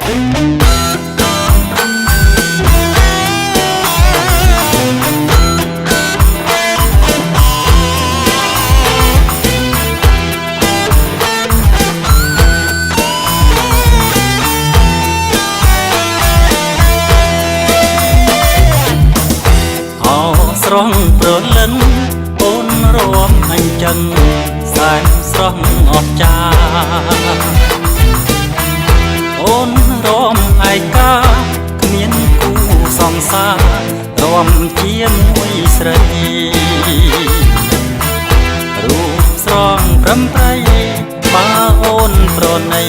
ស្រស់ប្រលិនអូនរំអញ្ចឹងសែនស្រស់អស្ចារ្យអូនរំឯកាគ្មានគូសង្សាររំជាមួយស្រីរូបស្រស់ប្រំប្រៃបើអូនប្រណី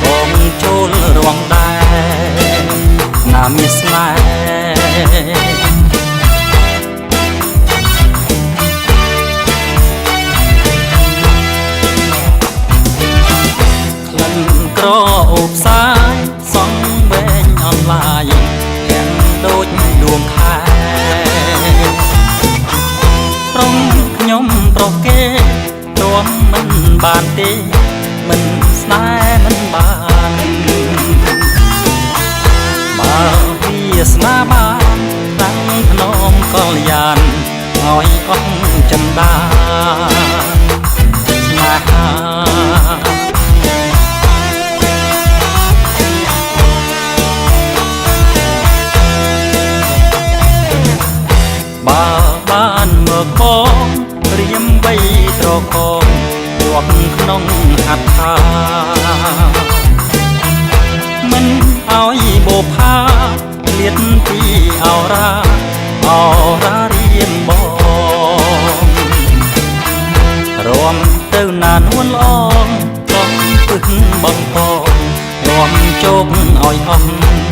បងចូលរងដែរណាមានស្នេហ៍ក្រអូបសាយសងវែងអនឡាញទាំងដូចដួងខែប្រុងខ្ញុំប្រគេទ្រាំមិនបានទេមិនស្នេហ៍មិនបានបើវាស្នាបានតាំងភ្នំកល្យានឲ្យអស់ចិន្តាស្នេហាបើបានមកបងរៀមបីត្រកងជាប់ក្នុងហត្ថាមិនឲ្យបោផាលៀតពីអរារៀមបងរំទៅណានួនល្អងកំពឹសបងផងរំជោគឲ្យអស់